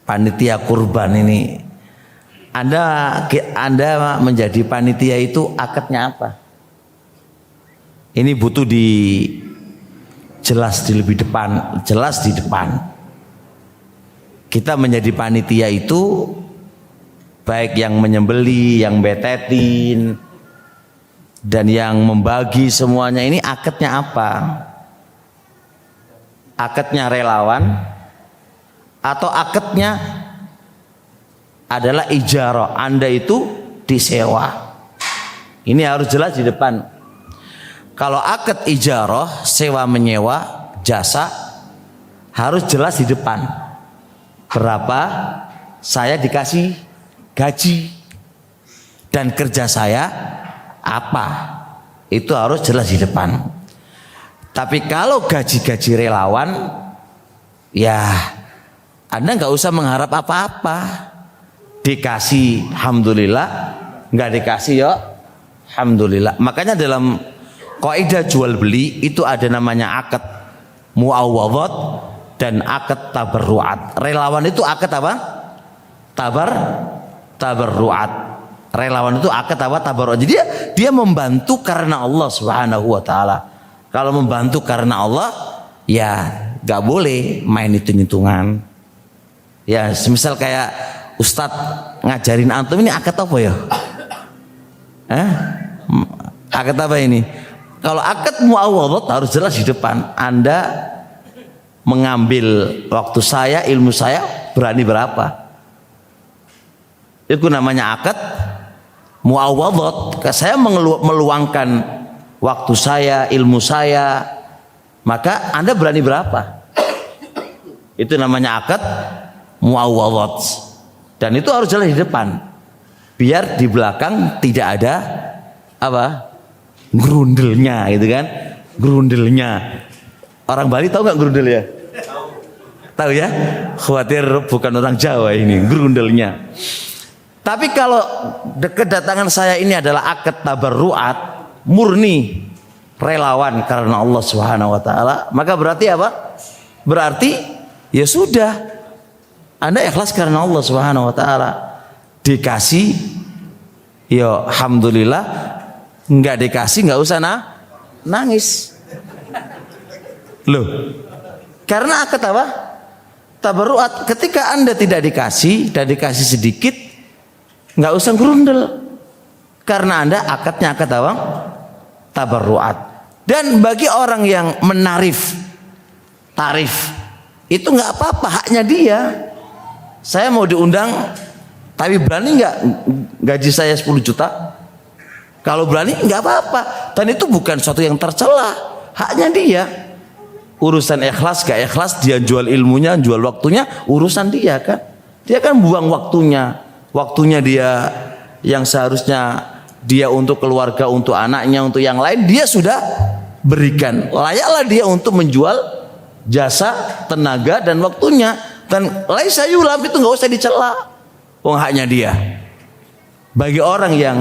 panitia kurban ini. Anda menjadi panitia itu akadnya apa? Ini butuh jelas di depan. Kita menjadi panitia itu baik yang menyembeli, yang betetin, dan yang membagi semuanya, ini akadnya apa? Akadnya relawan atau akadnya adalah ijarah, Anda itu disewa. Ini harus jelas di depan. Kalau akad ijarah, sewa menyewa jasa, harus jelas di depan. Berapa saya dikasih gaji dan kerja saya apa, itu harus jelas di depan. Tapi kalau gaji-gaji relawan, ya Anda nggak usah mengharap apa-apa. Dikasih alhamdulillah, nggak dikasih ya alhamdulillah. Makanya dalam kaidah jual beli itu ada namanya akad muawwadhat dan akad tabarruat. Relawan itu akad apa? Tabarruat. Relawan itu akad apa? Tabarruat. Jadi dia membantu karena Allah Subhanahu wa taala. Kalau membantu karena Allah, ya nggak boleh main hitung-hitungan. Ya, semisal kayak Ustadz ngajarin antum, ini akad apa ya? Akad apa ini? Kalau akad muawwadhat harus jelas di depan. Anda mengambil waktu saya, ilmu saya, berani berapa? Itu namanya akad muawwadhat. Saya meluangkan waktu saya, ilmu saya, maka Anda berani berapa? Itu namanya akad muawwadhat. Dan itu harus jelas di depan, biar di belakang tidak ada apa, grundelnya, gitu kan? Grundelnya. Orang Bali tahu nggak grundel ya? Tahu ya? Khawatir bukan orang Jawa ini, grundelnya. Tapi kalau kedatangan saya ini adalah akad tabarruat, murni relawan karena Allah Subhanahu wa taala, maka berarti apa? Berarti ya sudah, Anda ikhlas karena Allah Subhanahu wa taala. Dikasih ya alhamdulillah, enggak dikasih enggak usah nangis. Loh. Karena akad apa? Tabarruat. Ketika Anda tidak dikasih dan dikasih sedikit, enggak usah gerundel. Karena Anda akadnya akad apa? Tabarruat. Dan bagi orang yang tarif itu enggak apa-apa, haknya dia. Saya mau diundang, tapi berani nggak gaji saya 10 juta? Kalau berani nggak apa-apa. Dan itu bukan suatu yang tercela, haknya dia. Urusan ikhlas gak ikhlas, dia jual ilmunya, jual waktunya, urusan dia kan. Dia kan buang waktunya dia yang seharusnya dia untuk keluarga, untuk anaknya, untuk yang lain, dia sudah berikan. Layaklah dia untuk menjual jasa, tenaga dan waktunya. Dan laisa yulam, itu nggak usah dicela, wong haknya dia. Bagi orang yang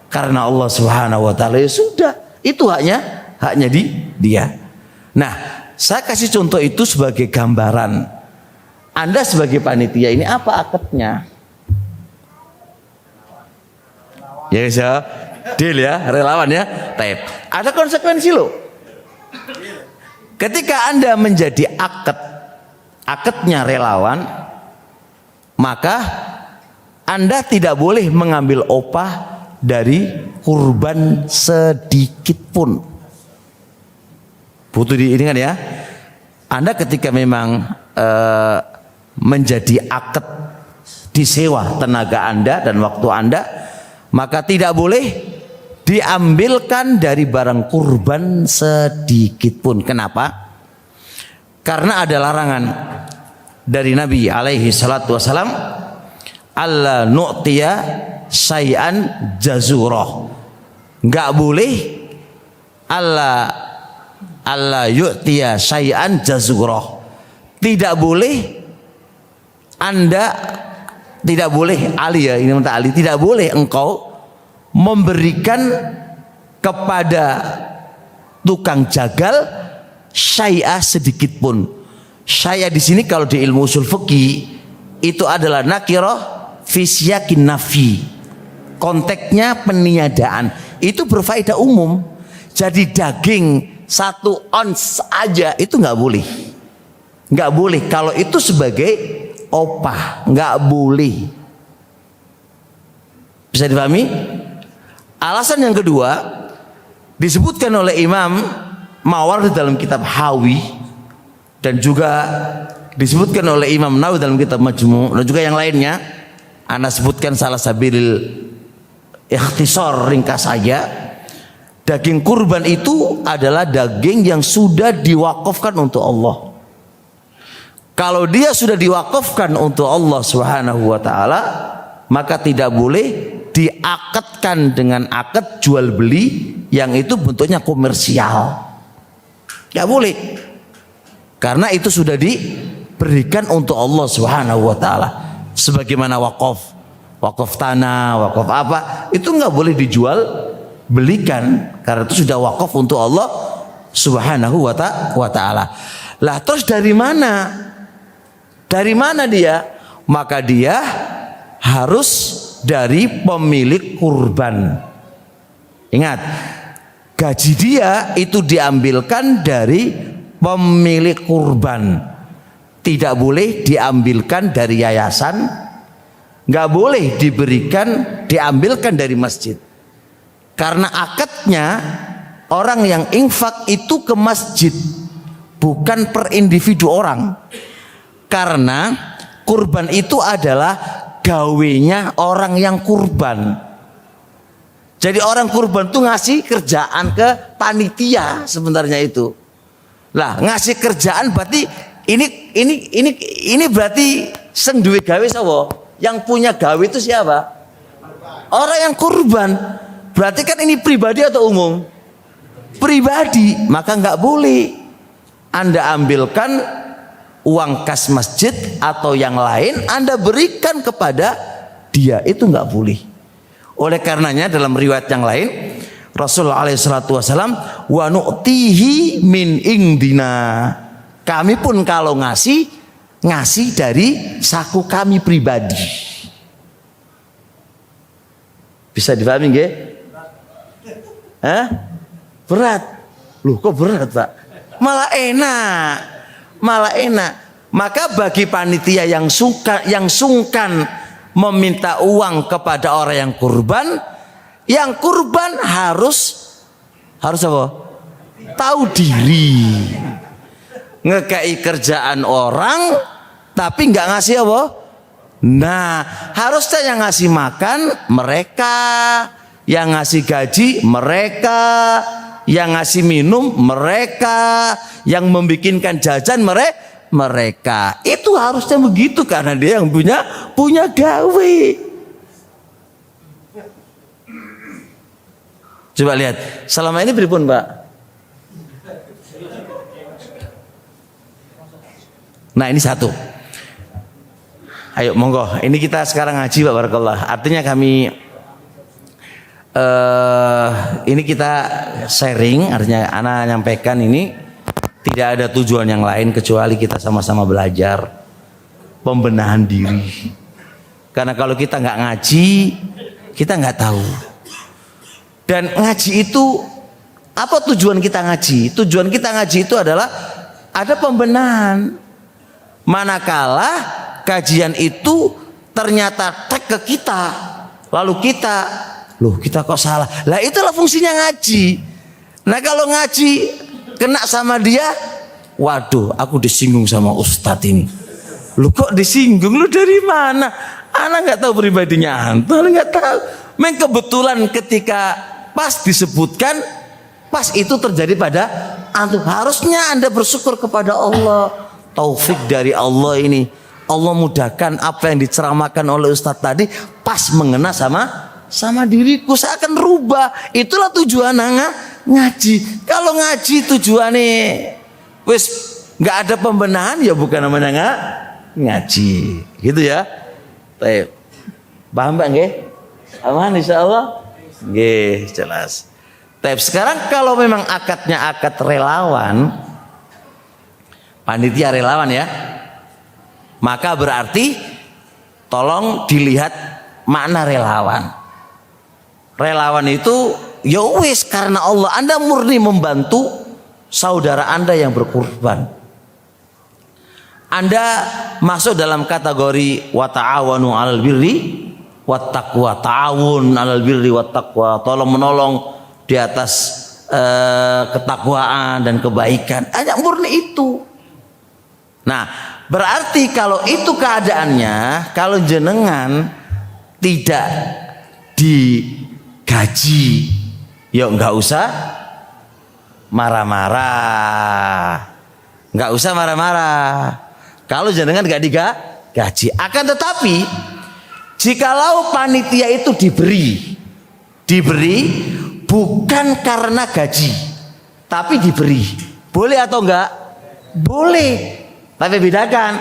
karena Allah Subhanahu wa taala, ya sudah, itu haknya dia. Nah, saya kasih contoh itu sebagai gambaran. Anda sebagai panitia ini apa akadnya? Ya guys ya, deal ya, relawan ya. Taib. Ada konsekuensi loh. Ketika Anda menjadi akadnya relawan, maka Anda tidak boleh mengambil opah dari kurban sedikit pun. Butuh diingat ya. Anda ketika memang menjadi akad disewa tenaga Anda dan waktu Anda, maka tidak boleh diambilkan dari barang kurban sedikit pun. Kenapa? Karena ada larangan dari Nabi alaihi salatu wasalam, alla nu'tiya syai'an jazurah. Enggak boleh alla yu'tiya syai'an jazurah. Tidak boleh Ali ya, ini minta Ali, tidak boleh engkau memberikan kepada tukang jagal syai'ah sedikit pun. Syai'ah di sini kalau di ilmu usul fikih itu adalah nakirah fi siyakin nafi. Konteksnya peniadaan. Itu berfaedah umum. Jadi daging 1 ons aja itu nggak boleh. Nggak boleh kalau itu sebagai opah, nggak boleh. Bisa dipahami? Alasan yang kedua disebutkan oleh Imam Mawardi dalam kitab Hawi dan juga disebutkan oleh Imam Nawawi dalam kitab Majmu' dan juga yang lainnya. Ana sebutkan salah sabilil ikhtisar, ringkas saja. Daging kurban itu adalah daging yang sudah diwakafkan untuk Allah. Kalau dia sudah diwakafkan untuk Allah Subhanahu wa taala, maka tidak boleh diakadkan dengan akad jual beli yang itu bentuknya komersial. Tidak boleh. Karena itu sudah diberikan untuk Allah Subhanahu wa taala. Sebagaimana wakaf, wakaf tanah, wakaf apa, itu nggak boleh dijual belikan karena itu sudah wakaf untuk Allah Subhanahu wa taala. Lah terus dari mana? Dari mana dia? Maka dia harus dari pemilik kurban. Ingat, gaji dia itu diambilkan dari pemilik kurban. Tidak boleh diambilkan dari yayasan, nggak boleh diambilkan dari masjid. Karena akadnya orang yang infak itu ke masjid, bukan per individu orang. Karena kurban itu adalah gawenya orang yang kurban. Jadi orang kurban tuh ngasih kerjaan ke panitia sebenarnya itu. Lah ngasih kerjaan berarti ini berarti sing duwe gawe sapa? Yang punya gawe itu siapa? Orang yang kurban. Berarti kan ini pribadi atau umum? Pribadi. Maka nggak boleh Anda ambilkan uang kas masjid atau yang lain Anda berikan kepada dia, itu nggak boleh. Oleh karenanya dalam riwayat yang lain Rasulullah alaihissalatu wassalam wa nu'tihi min indina, kami pun kalau ngasih dari saku kami pribadi. Bisa dipahami nggih? Hah? Berat. Loh kok berat, Pak? Malah enak. Maka bagi panitia yang sungkan meminta uang kepada orang yang kurban harus apa? Tahu diri. Ngekei kerjaan orang tapi nggak ngasih apa? Nah, harusnya yang ngasih makan mereka, yang ngasih gaji mereka, yang ngasih minum mereka, yang membikinkan jajan mereka. Itu harusnya begitu karena dia yang punya gawe. Coba lihat, selama ini pripun, Pak? Nah, ini satu. Ayo monggo, ini kita sekarang ngaji, Pak Barakallah. Artinya kami ini kita sharing, artinya ana nyampaikan ini tidak ada tujuan yang lain kecuali kita sama-sama belajar pembenahan diri. Karena kalau kita nggak ngaji, kita nggak tahu. Dan ngaji itu apa tujuan kita ngaji? Tujuan kita ngaji itu adalah ada pembenahan. Manakala kajian itu ternyata tek ke kita, lalu kita kok salah. Lah itulah fungsinya ngaji. Nah kalau ngaji kena sama dia, waduh aku disinggung sama ustadz ini. Lu kok disinggung? Lu dari mana? Anak nggak tahu pribadinya antum, nggak tahu. Memang kebetulan ketika pas disebutkan, pas itu terjadi pada antum. Harusnya Anda bersyukur kepada Allah. Taufik dari Allah ini. Allah mudahkan apa yang diceramahkan oleh ustadz tadi pas mengena sama diriku, saya akan rubah. Itulah tujuan ngaji. Kalau ngaji tujuannya wis nggak ada pembenahan, ya bukan namanya ngaji, gitu ya. Baik, paham Pak nggih? Aman insyaallah. Nggih, jelas. Tapi sekarang kalau memang akadnya akad relawan, panitia relawan ya, maka berarti Tolong dilihat makna relawan. Relawan itu ya wis karena Allah, Anda murni membantu saudara Anda yang berkorban. Anda masuk dalam kategori wa ta'awanu 'alal birri wat taqwa, ta'awun 'alal birri wat taqwa, tolong menolong di atas ketakwaan dan kebaikan. Hanya murni itu. Nah, berarti kalau itu keadaannya, kalau jenengan tidak digaji, ya nggak usah marah-marah, nggak usah marah-marah. Kalau jenengan nggak digaji, akan tetapi jikalau panitia itu diberi bukan karena gaji, tapi diberi, boleh atau enggak? Boleh. Tapi bedakan,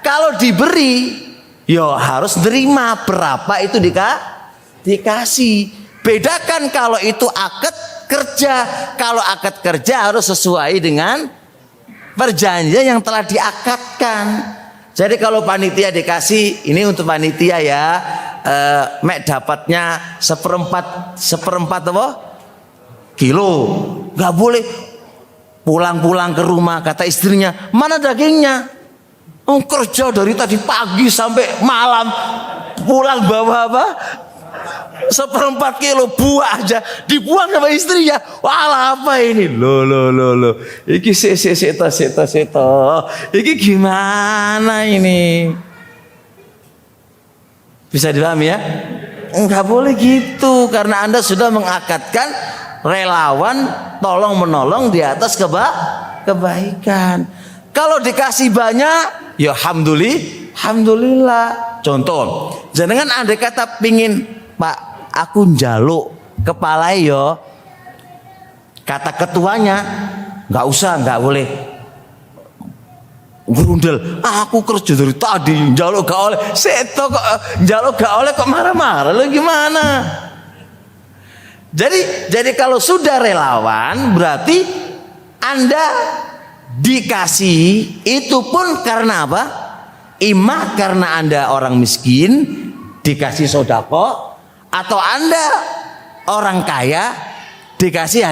kalau diberi, yo harus terima berapa itu dikasih. Bedakan kalau itu akad kerja. Kalau akad kerja harus sesuai dengan perjanjian yang telah diakadkan. Jadi kalau panitia dikasih, ini untuk panitia ya, mek dapatnya seperempat apa? Kilo. Nggak boleh pulang-pulang ke rumah kata istrinya, mana dagingnya? Kerja dari tadi pagi sampai malam, pulang bawa apa? Seperempat kilo buah aja dibuang sama istrinya. Wah, apa ini? Lo. Iki seto. Iki gimana ini? Bisa dipahami ya? Enggak boleh gitu, karena Anda sudah mengakadkan relawan tolong menolong di atas kebaikan. Kalau dikasih banyak, ya alhamdulillah. Contoh, jenengan andai kata pingin, Pak, aku njaluk kepala yo, kata ketuanya, nggak boleh. Grundel, aku kerja dari tadi njaluk gak oleh, seto kok njaluk gak oleh kok marah-marah, lo gimana? Jadi kalau sudah relawan berarti Anda dikasih itu pun karena apa? Imma karena Anda orang miskin dikasih sodako, atau Anda orang kaya dikasih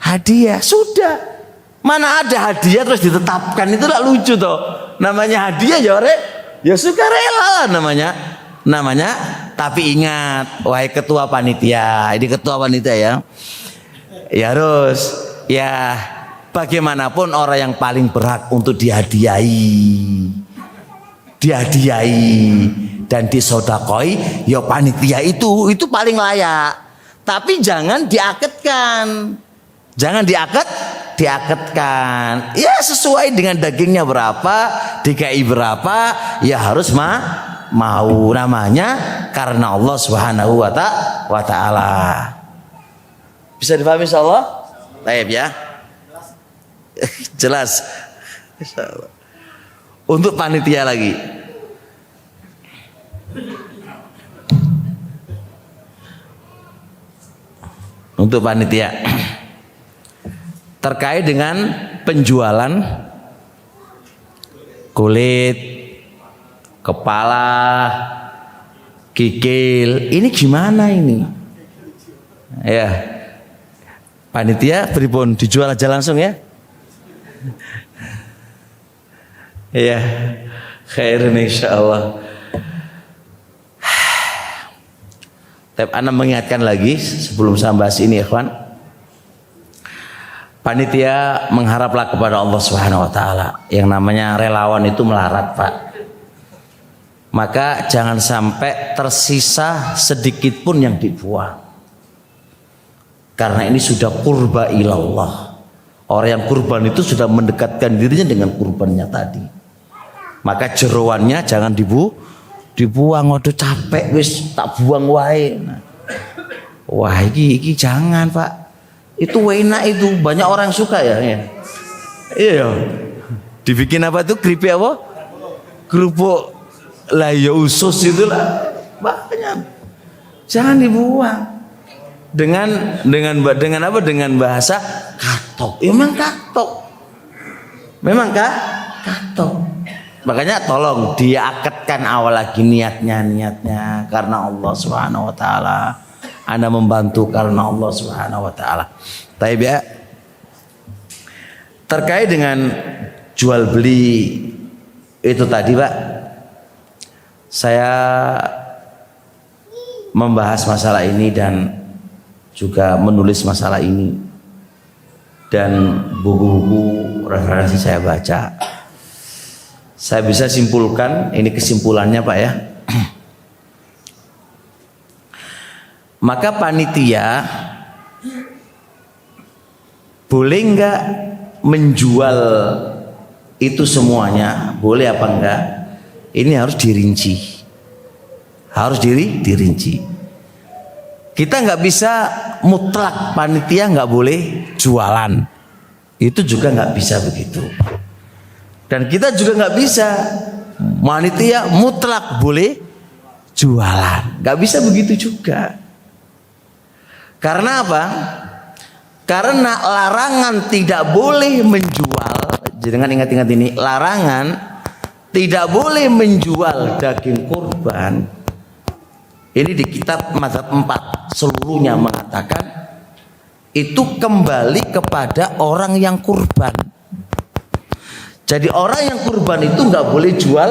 hadiah. Sudah, mana ada hadiah terus ditetapkan, itu lah lucu toh. Namanya hadiah ya sukarela namanya. Tapi ingat, wahai ketua panitia, ini ketua panitia ya harus ya bagaimanapun orang yang paling berhak untuk dihadiahi dan disodakoi, ya panitia itu paling layak. Tapi jangan diaketkan, diaketkan. Ya sesuai dengan dagingnya berapa, DKI berapa, ya harus mau, namanya karena Allah Subhanahu wa ta'ala. Bisa dipahami insyaallah? Baik ya. Jelas. Insyaallah. Untuk panitia lagi. Untuk panitia terkait dengan penjualan kulit, kepala, kikil, ini gimana ini? Ya, panitia pripun, dijual aja langsung ya? Ya, khairan insyaallah. Tapi Anda mengingatkan lagi sebelum saya bahas ini, ikhwan. Panitia mengharaplah kepada Allah Subhanahu wa taala. Yang namanya relawan itu melarat, Pak. Maka jangan sampai tersisa sedikit pun yang dibuang. Karena ini sudah qurba ilallah. Orang yang kurban itu sudah mendekatkan dirinya dengan kurbannya tadi. Maka jeroannya jangan dibuang. Waduh capek wis tak buang wae. Nah. Wah iki jangan, Pak. Itu enak itu, banyak orang suka ya. Iya. Dibikin apa tuh? Keripik apa? Kerupuk. Lah ya usus itulah banyak. Jangan dibuang. Dengan apa? Dengan bahasa katok. Ya, memang katok. Katok. Makanya tolong diakatkan awal lagi niatnya karena Allah Subhanahu wa taala. Anda membantu karena Allah Subhanahu wa taala. Baik ya. Terkait dengan jual beli itu tadi, Pak. Saya membahas masalah ini dan juga menulis masalah ini. Dan buku-buku referensi saya baca. Saya bisa simpulkan, ini kesimpulannya Pak ya. Maka panitia boleh enggak menjual itu semuanya? Boleh apa enggak? Ini harus dirinci. Harus dirinci. Kita enggak bisa mutlak panitia enggak boleh jualan. Itu juga enggak bisa begitu. Dan kita juga nggak bisa panitia mutlak boleh jualan, nggak bisa begitu juga. Karena apa? Karena larangan tidak boleh menjual. Jangan ingat-ingat ini, larangan tidak boleh menjual daging kurban. Ini di kitab mazhab 4 seluruhnya mengatakan itu kembali kepada orang yang kurban. Jadi orang yang kurban itu nggak boleh jual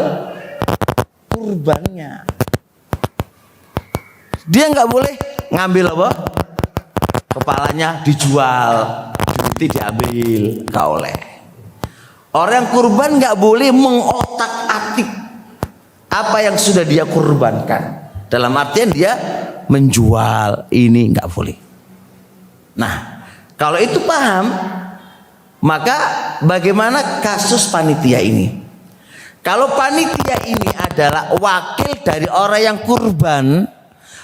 kurbannya. Dia nggak boleh ngambil apa? Kepalanya dijual, duitnya diambil, nggak oleh. Orang yang kurban nggak boleh mengotak-atik apa yang sudah dia kurbankan. Dalam artian dia menjual, ini nggak boleh. Nah, kalau itu paham. Maka bagaimana kasus panitia ini? Kalau panitia ini adalah wakil dari orang yang kurban,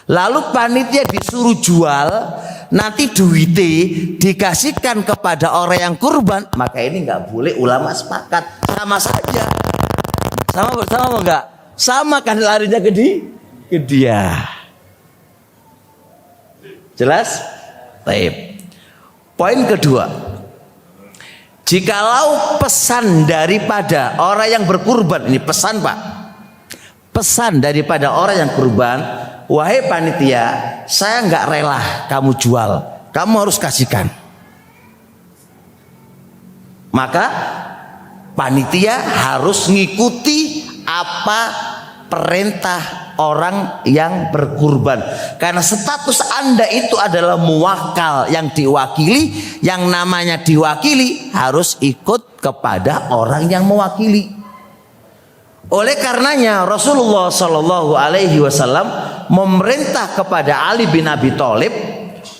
lalu panitia disuruh jual, nanti duitnya dikasihkan kepada orang yang kurban, maka ini nggak boleh. Ulama sepakat, sama saja. Sama enggak? Sama kan larinya ke dia. Jelas? Baik. Poin kedua. Jikalau pesan daripada orang yang berkurban, ini pesan Pak, pesan daripada orang yang kurban, wahai panitia, saya nggak rela kamu jual, kamu harus kasihkan. Maka panitia harus ngikuti apa perintah orang yang berkurban, karena status Anda itu adalah muwakal yang diwakili, yang namanya diwakili harus ikut kepada orang yang mewakili. Oleh karenanya Rasulullah Shallallahu Alaihi Wasallam memerintah kepada Ali bin Abi Thalib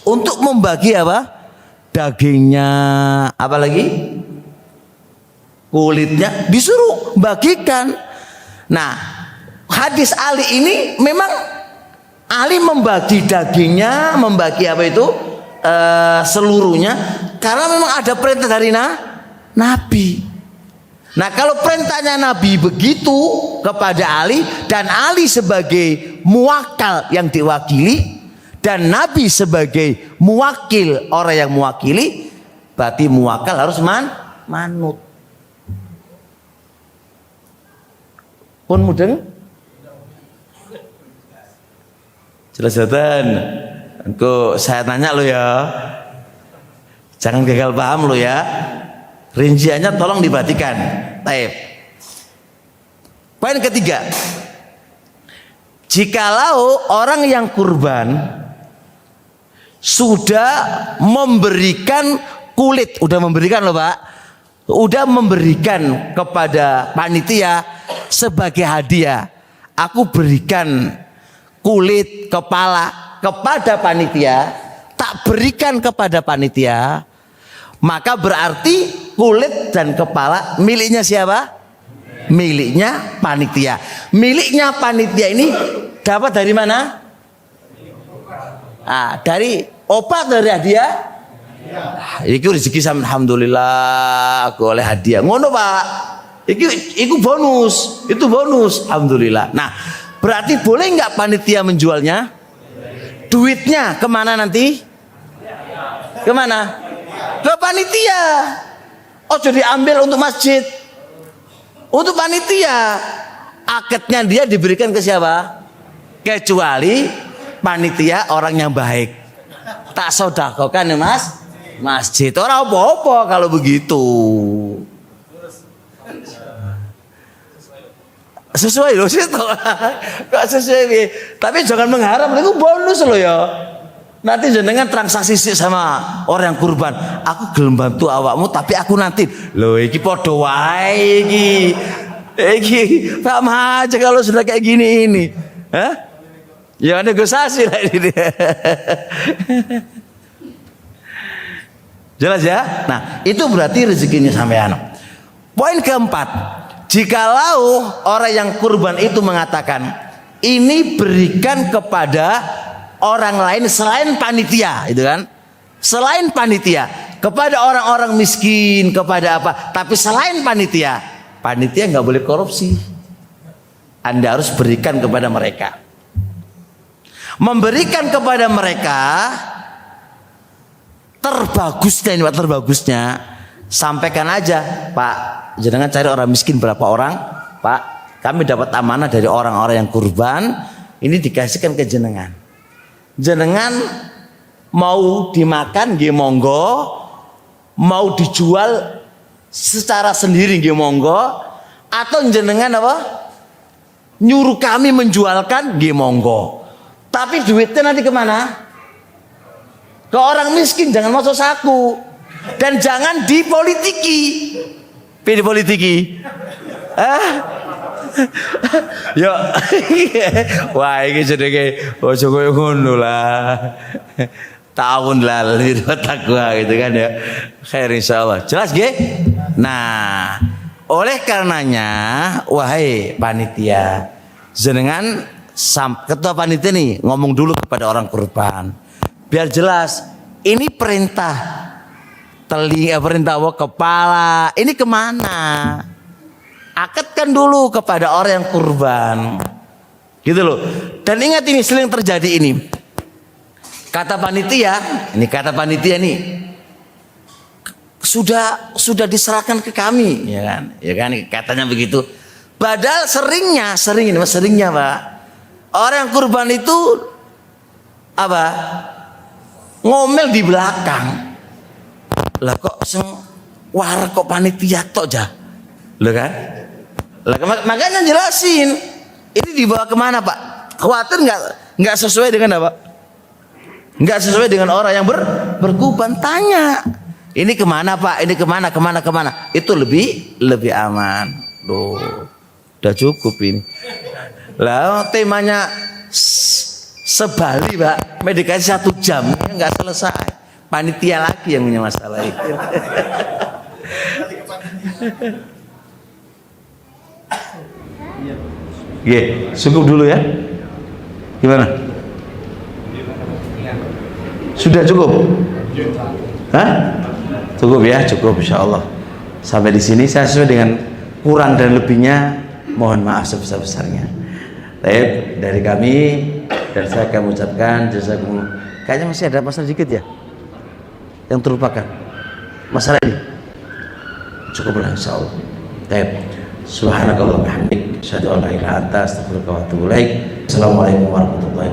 untuk membagi apa? Dagingnya, apalagi kulitnya disuruh bagikan. Nah, hadis Ali ini memang Ali membagi dagingnya, membagi apa itu seluruhnya, karena memang ada perintah dari Nabi. Nah, kalau perintahnya Nabi begitu kepada Ali, dan Ali sebagai muwakal yang diwakili, dan Nabi sebagai muwakil orang yang mewakili, berarti muwakal harus manut. Pun mudeng? Jelas-jelasan. Engko saya tanya lo ya. Jangan gagal paham lo ya. Rinciannya tolong diperhatikan. Baik. Poin ketiga. Jikalau orang yang kurban sudah memberikan kulit, udah memberikan loh Pak, udah memberikan kepada panitia sebagai hadiah, aku berikan kulit kepala kepada panitia, tak berikan kepada panitia, maka berarti kulit dan kepala miliknya siapa? Miliknya panitia. Miliknya panitia ini dapat dari mana? Dari opat, dari hadiah. Iki rezeki sama, alhamdulillah aku oleh hadiah. Ngono Pak. Iku bonus, itu bonus, alhamdulillah. Nah, berarti boleh nggak panitia menjualnya? Duitnya kemana nanti? Kemana? Ke panitia. Oh, jadi ambil untuk masjid. Untuk panitia, akadnya dia diberikan ke siapa? Kecuali panitia orang yang baik. Tak sodakokan ya mas, masjid. Orang apa-apa kalau begitu. Sesuai loh sih, kok sesuai. Tapi jangan mengharap, itu bonus loh ya. Nanti jenengan transaksi sama orang yang kurban. Aku gelem bantu awakmu tapi aku nanti. Loh iki padha wae iki. Iki sama aja kalau sudah kayak gini ini. Hah? Ya negosiasi lah ini. Jelas ya? Nah, itu berarti rezekinya sampean. Poin keempat, jikalau orang yang kurban itu mengatakan, ini berikan kepada orang lain selain panitia, itu kan? Selain panitia, kepada orang-orang miskin, kepada apa? Tapi selain panitia, panitia nggak boleh korupsi. Anda harus berikan kepada mereka. Memberikan kepada mereka terbagusnya, ini Pak, terbagusnya. Sampaikan aja, Pak, jangan cari orang miskin berapa orang, Pak. Kami dapat amanah dari orang-orang yang kurban, ini dikasihkan ke jenengan. Jenengan mau dimakan nggih monggo, mau dijual secara sendiri nggih monggo, atau jenengan apa? Nyuruh kami menjualkan nggih monggo. Tapi duitnya nanti kemana? Ke orang miskin, jangan masuk saku. Dan jangan dipolitiki. Dipolitiki. Yo, wah ini jenenge ojo koyo ngono lah. Tahun lalu takwa gitu kan ya. Khair insyaallah. Jelas nggih? Nah, oleh karenanya wahai panitia, jenengan ketua panitia nih ngomong dulu kepada orang kurban. Biar jelas, ini perintah telinga, perintah kepala, ini kemana? Akadkan dulu kepada orang yang kurban, gitu loh. Dan ingat ini sering terjadi ini. Kata panitia nih, sudah diserahkan ke kami, ya kan, katanya begitu. Padahal seringnya Pak, orang yang kurban itu apa? Ngomel di belakang. Lah kok kok panitia tok jah, loh kan? Lah makanya jelasin, ini dibawa kemana Pak? Khawatir nggak sesuai dengan apa? Nggak sesuai dengan orang yang berkurban. Tanya, ini kemana Pak? Ini kemana? Itu lebih aman. Loh, udah cukup ini. Lah temanya sebali Pak, medikasi 1 jam nggak selesai. Panitia lagi yang punya masalah itu. Cukup dulu ya. Gimana? Sudah cukup? Hah? Cukup ya, cukup insya Allah. Sampai di sini saya sesuai dengan kurang dan lebihnya, mohon maaf sebesar-besarnya. Baik, dari kami dan saya akan mengucapkan jazakumullah. Kayaknya masih ada masalah dikit ya yang terlupakan. Masalah ini cukuplah insya Allah. Baik. Subhanakallahumma wa bihamdik, asyhadu an la ilaha illa anta, astaghfiruka wa atubu ilaik. Assalamualaikum warahmatullahi wabarakatuh.